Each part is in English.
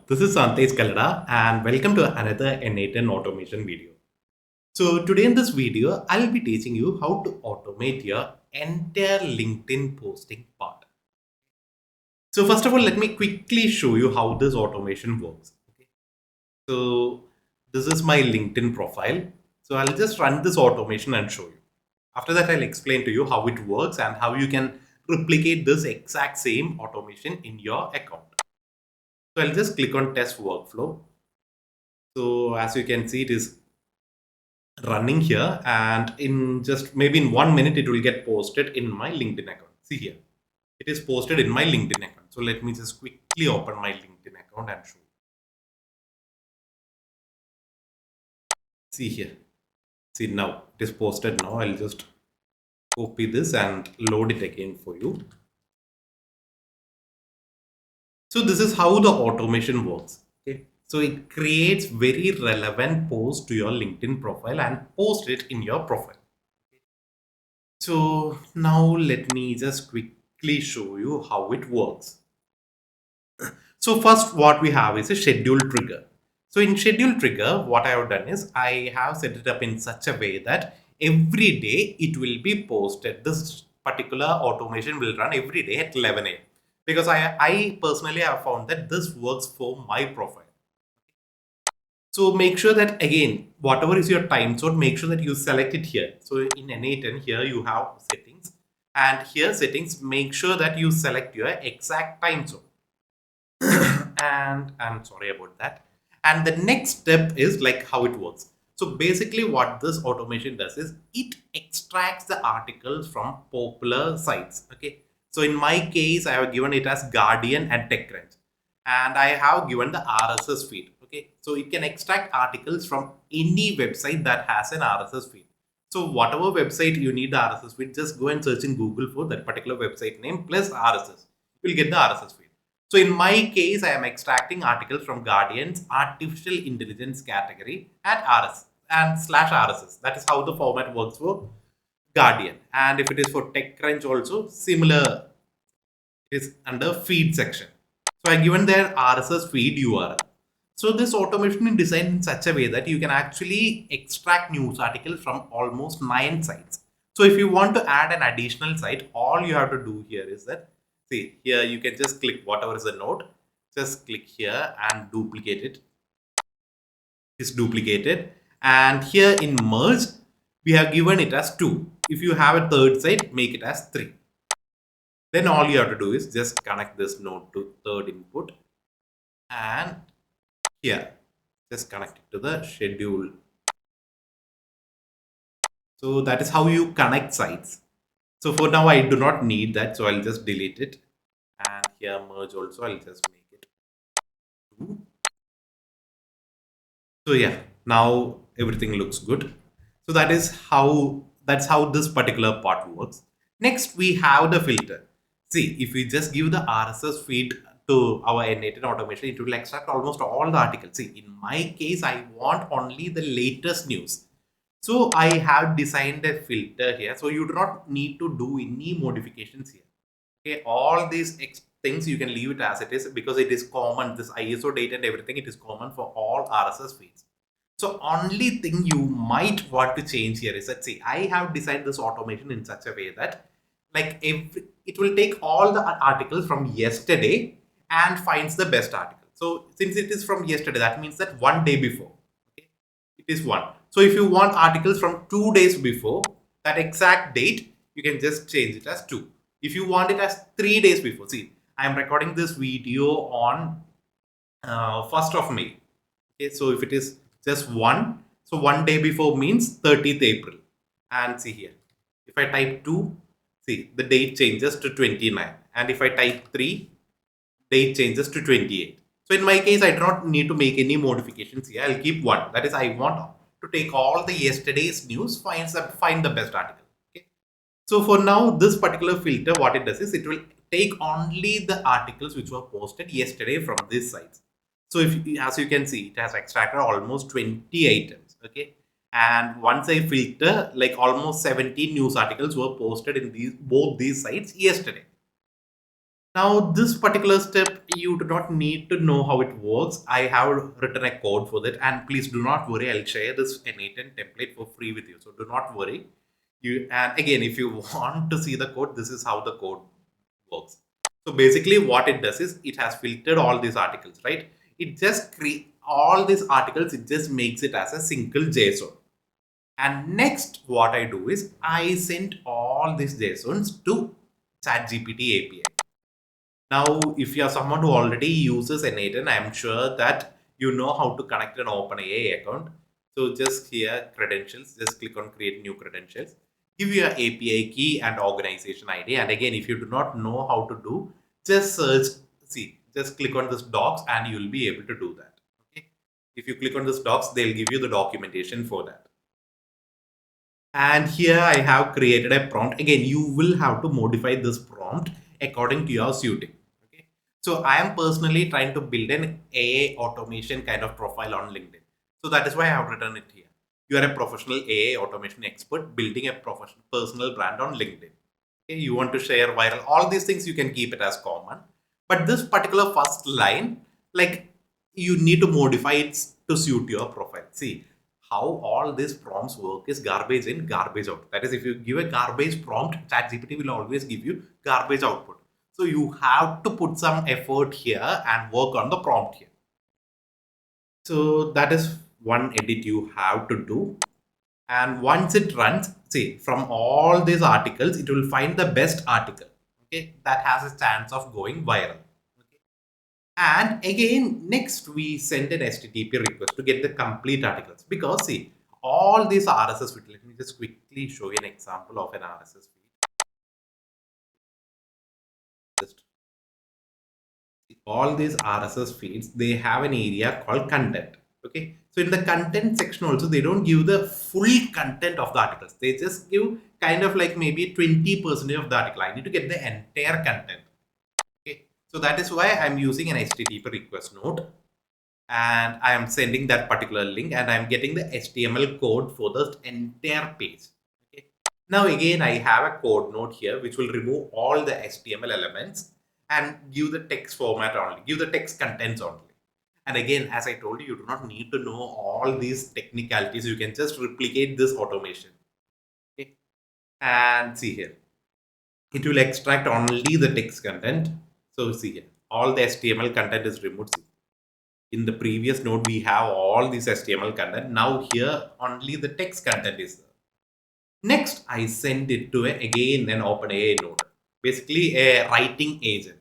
this is Santhej Kallada and welcome to another N8N automation video. So today in this video, I'll be teaching you how to automate your entire LinkedIn posting part. So first of all, let me quickly show you how this automation works. Okay. So this is my LinkedIn profile. So I'll just run this automation and show you. After that, I'll explain to you how it works and how you can replicate this exact same automation in your account. So I'll just click on test workflow. So as you can see, it is running here, and in just maybe in 1 minute, it will get posted in my LinkedIn account. See here, it is posted in my LinkedIn account. So let me just quickly open my LinkedIn account and show you. See here, see now it is posted now. I'll just copy this and load it again for you. So this is how the automation works. Okay. So it creates very relevant posts to your LinkedIn profile and post it in your profile. So now let me just quickly show you how it works. So first what we have is a schedule trigger. So in schedule trigger, what I have done is I have set it up in such a way that every day it will be posted. This particular automation will run every day at 11 a.m. because I personally have found that this works for my profile. So make sure that again, whatever is your time zone, make sure that you select it here. So in N8N here you have settings, and here settings, make sure that you select your exact time zone. And I'm sorry about that. And the next step is like how it works. So basically what this automation does is it extracts the articles from popular sites. Okay. So in my case, I have given it as Guardian and TechCrunch, and I have given the RSS feed. Okay. So it can extract articles from any website that has an RSS feed. So whatever website you need the RSS feed, just go and search in Google for that particular website name plus RSS. You'll get the RSS feed. So in my case, I am extracting articles from Guardian's artificial intelligence category and RSS and /RSS. That is how the format works for Guardian. And if it is for TechCrunch also, similar, it is under feed section. So I given their RSS feed URL. So this automation is designed in such a way that you can actually extract news articles from almost 9 sites. So if you want to add an additional site, all you have to do here is that, see here, you can just click whatever is the node, just click here and duplicate it. It's duplicated, and here in merge, we have given it as 2. If you have a third site, make it as 3. Then all you have to do is just connect this node to third input, and here just connect it to the schedule. So that is how you connect sites. So for now I do not need that, so I'll just delete it, and here merge also I'll just make it 2. So yeah, now everything looks good. So that's how this particular part works. Next we have the filter. See, if we just give the RSS feed to our N8N automation, it will extract almost all the articles. See, in my case, I want only the latest news. So I have designed a filter here. So you do not need to do any modifications here. Okay, all these things you can leave it as it is because it is common. This ISO data and everything, it is common for all RSS feeds. So only thing you might want to change here is that, see, I have designed this automation in such a way that like it will take all the articles from yesterday and finds the best article. So since it is from yesterday, that means that 1 day before, okay, it is 1. So if you want articles from 2 days before that exact date, you can just change it as 2. If you want it as 3 days before, see, I am recording this video on 1st of May. Okay, so if it is just 1, so 1 day before means 30th April. And see here, if I type 2, see, the date changes to 29. And if I type 3, date changes to 28. So in my case, I do not need to make any modifications here. I'll keep 1. That is, I want to take all the yesterday's news, find the best article. Okay. So for now, this particular filter, what it does is it will take only the articles which were posted yesterday from these sites. So if, as you can see, it has extracted almost 20 items. Okay. And once I filter, like almost 17 news articles were posted in both these sites yesterday. Now this particular step you do not need to know how it works. I have written a code for that, and please do not worry. I'll share this N8N template for free with you. So do not worry. And again, if you want to see the code, this is how the code works. So basically, what it does is it has filtered all these articles, right? It just create all these articles. It just makes it as a single JSON. And next, what I do is I send all these JSONs to ChatGPT API. Now, if you are someone who already uses N8N, I'm sure that you know how to connect an OpenAI account. So just here, credentials, just click on create new credentials. Give your API key and organization ID. And again, if you do not know how to do, just search, see, just click on this docs and you'll be able to do that. Okay. If you click on this docs, they'll give you the documentation for that. And here I have created a prompt. Again, you will have to modify this prompt according to your suiting. Okay. So I am personally trying to build an AI automation kind of profile on LinkedIn. So that is why I have written it here. You are a professional AI automation expert building a professional personal brand on LinkedIn. Okay. You want to share viral, all these things you can keep it as common. But this particular first line, like you need to modify it to suit your profile. See, how all these prompts work is garbage in, garbage out. That is, if you give a garbage prompt, ChatGPT will always give you garbage output. So you have to put some effort here and work on the prompt here. So that is one edit you have to do. And once it runs, see, from all these articles, it will find the best article, okay, that has a chance of going viral. And again, next we send an HTTP request to get the complete articles, because see, all these RSS feed, let me just quickly show you an example of an RSS feed. Just all these RSS feeds, they have an area called content. Okay. So in the content section also, they don't give the full content of the articles. They just give kind of like maybe 20% of the article. I need to get the entire content. Okay. So that is why I'm using an HTTP request node. And I am sending that particular link and I'm getting the HTML code for the entire page. Okay. Now again, I have a code node here which will remove all the HTML elements and give the text format only, give the text contents only. And again, as I told you, you do not need to know all these technicalities. You can just replicate this automation. Okay. And see here, it will extract only the text content. So see here, all the HTML content is removed. See, in the previous node, we have all this HTML content. Now here, only the text content is there. Next, I send it to again an OpenAI node, basically a writing agent.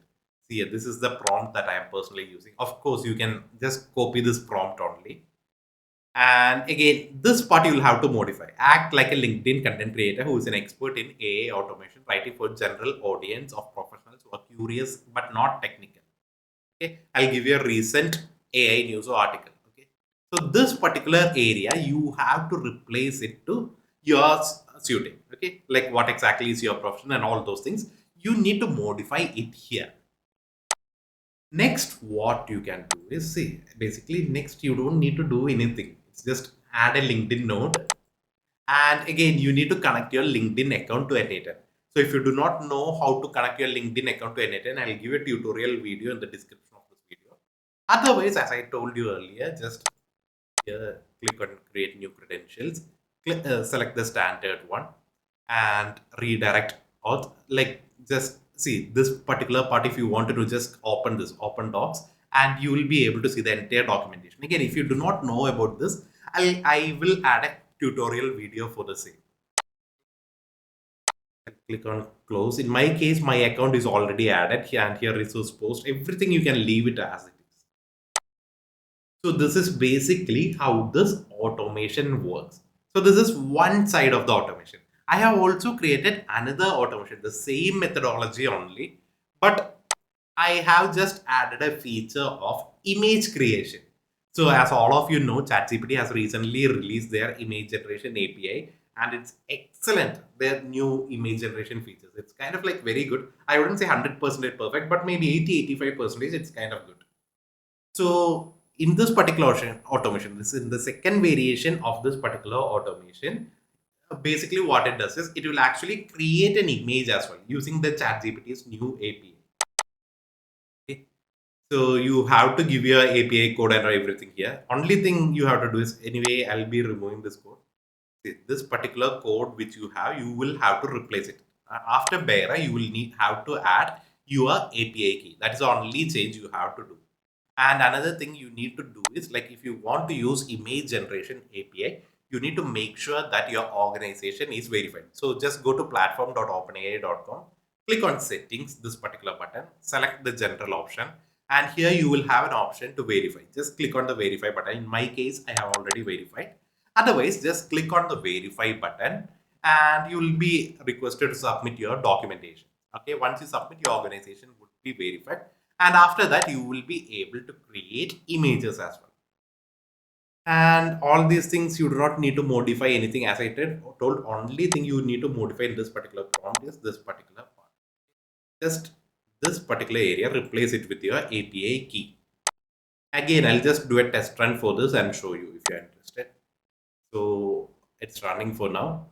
See here, this is the prompt that I am personally using. Of course, you can just copy this prompt only. And again, this part you will have to modify. Act like a LinkedIn content creator who is an expert in AI automation, writing for general audience of professionals who are curious but not technical. Okay, I'll give you a recent AI news article. Okay, so this particular area you have to replace it to your suiting. Okay, like what exactly is your profession and all those things. You need to modify it here. Next, what you can do is see, basically, next you don't need to do anything. It's just add a LinkedIn node. And again, you need to connect your LinkedIn account to N8N. So if you do not know how to connect your LinkedIn account to N8N, I'll give a tutorial video in the description of this video. Otherwise, as I told you earlier, just here, click on create new credentials, select the standard one and redirect auth. Like just see this particular part, if you wanted to just open this, open docs, and you will be able to see the entire documentation. Again, if you do not know about this, I will add a tutorial video for the same. Click on close. In my case, my account is already added here, and here resource post, everything you can leave it as it is. So this is basically how this automation works. So this is one side of the automation. I have also created another automation, the same methodology only, but I have just added a feature of image creation. So as all of you know, ChatGPT has recently released their image generation API, and it's excellent. Their new image generation features. It's kind of like very good. I wouldn't say 100% perfect, but maybe 80-85% it's kind of good. So in this particular automation, this is in the second variation of this particular automation. Basically, what it does is it will actually create an image as well using the ChatGPT's new API. Okay. So you have to give your API code and everything here. Only thing you have to do is, anyway, I'll be removing this code. This particular code which you have, you will have to replace it. After Bera, you will have to add your API key. That is the only change you have to do. And another thing you need to do is, like, if you want to use image generation API, you need to make sure that your organization is verified. So just go to platform.openai.com, click on settings, this particular button, select the general option, and here you will have an option to verify. Just click on the verify button. In my case, I have already verified. Otherwise, just click on the verify button and you will be requested to submit your documentation. Okay, once you submit, your organization would be verified, and after that you will be able to create images as well. And all these things you do not need to modify anything, as I told. Only thing you need to modify in this particular prompt is this particular part. Just this particular area, replace it with your API key. Again, I'll just do a test run for this and show you if you're interested. So it's running for now.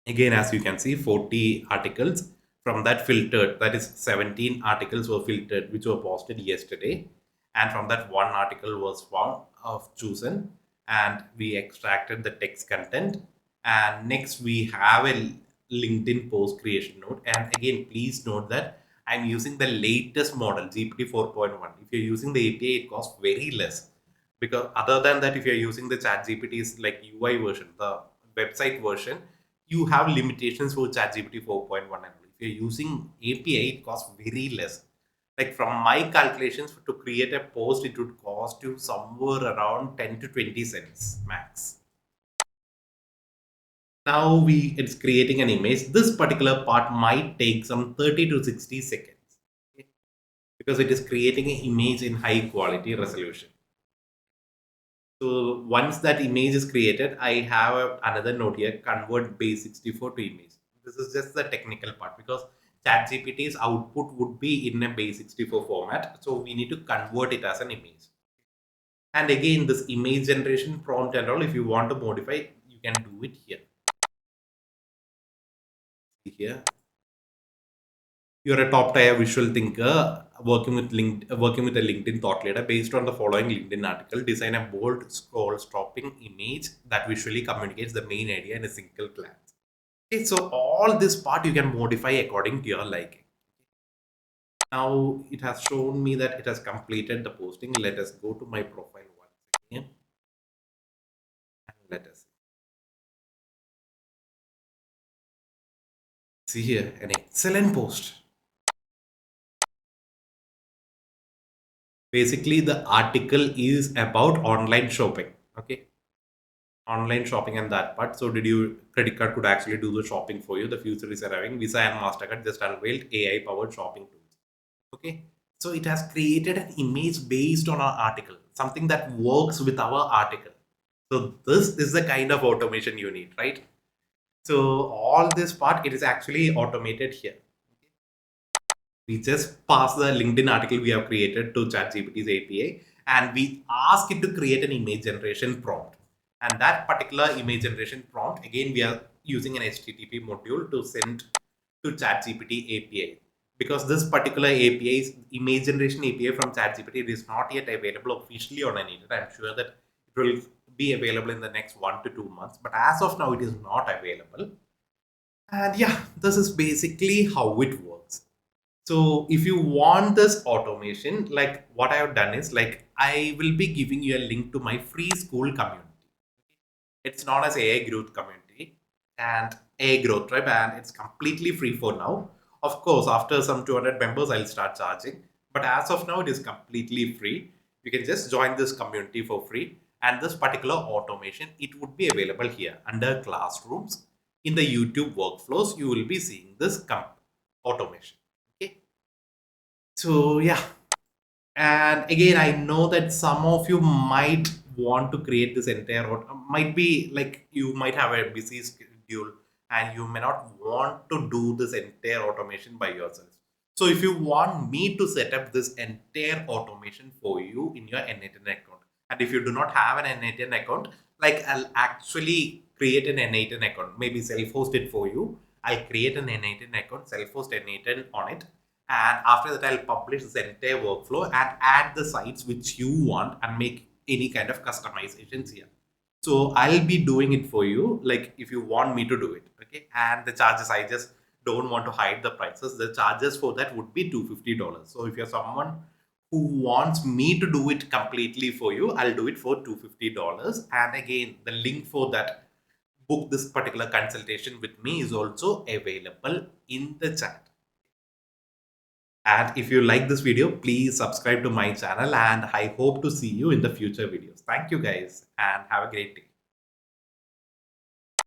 Again, as you can see, 40 articles from that filtered, that is 17 articles were filtered which were posted yesterday, and from that one article was found of chosen, and we extracted the text content. And next we have a LinkedIn post creation node, and again please note that I'm using the latest model GPT 4.1. If you're using the API, it costs very less, because other than that, if you're using the chat GPT's like UI version, the website version, you have limitations for ChatGPT 4.1. And if you're using API, it costs very less. Like from my calculations, to create a post, it would cost you somewhere around 10 to 20 cents max. Now it's creating an image. This particular part might take some 30 to 60 seconds, okay? Because it is creating an image in high quality resolution. So once that image is created, I have another note here: convert base64 to image. This is just the technical part, because ChatGPT's output would be in a base64 format. So we need to convert it as an image. And again, this image generation prompt and all, if you want to modify, you can do it here. See here. You're a top tier visual thinker working with a LinkedIn thought leader. Based on the following LinkedIn article, design a bold scroll stopping image that visually communicates the main idea in a single glance. Okay, so all this part you can modify according to your liking. Now it has shown me that it has completed the posting. Let us go to my profile once again and let us see here an excellent post. Basically, the article is about online shopping. Okay, online shopping and that part. So did you credit card could actually do the shopping for you? The future is arriving. Visa and MasterCard just unveiled AI powered shopping tools. Okay. So it has created an image based on our article, something that works with our article. So this is the kind of automation you need, right? So all this part, it is actually automated here. We just pass the LinkedIn article we have created to ChatGPT's API, and we ask it to create an image generation prompt. And that particular image generation prompt, again, we are using an HTTP module to send to ChatGPT API. Because this particular API, image generation API from ChatGPT, it is not yet available officially on N8N. I'm sure that it will be available in the next 1 to 2 months. But as of now, it is not available. And yeah, this is basically how it works. So if you want this automation, like what I have done is, like, I will be giving you a link to my free school community. It's known as AI Growth Community and AI Growth Tribe, and it's completely free for now. Of course, after some 200 members, I'll start charging. But as of now, it is completely free. You can just join this community for free. And this particular automation, it would be available here under classrooms. In the YouTube workflows, you will be seeing this automation. Okay. So yeah, and again, I know that some of you might want to create this entire might be like you might have a busy schedule and you may not want to do this entire automation by yourself. So if you want me to set up this entire automation for you in your N8N account, and if you do not have an N8N account, like, I'll actually create an N8N account, maybe self-host it for you. I'll create an N8N account, self-host N8N on it, And after that, I'll publish this entire workflow and add the sites which you want and make any kind of customizations here. So I'll be doing it for you, like if you want me to do it. Okay. And the charges, I just don't want to hide the prices. The charges for that would be $250. So if you're someone who wants me to do it completely for you, I'll do it for $250. And again, the link for that book this particular consultation with me is also available in the chat. And if you like this video, please subscribe to my channel, and I hope to see you in the future videos. Thank you guys and have a great day.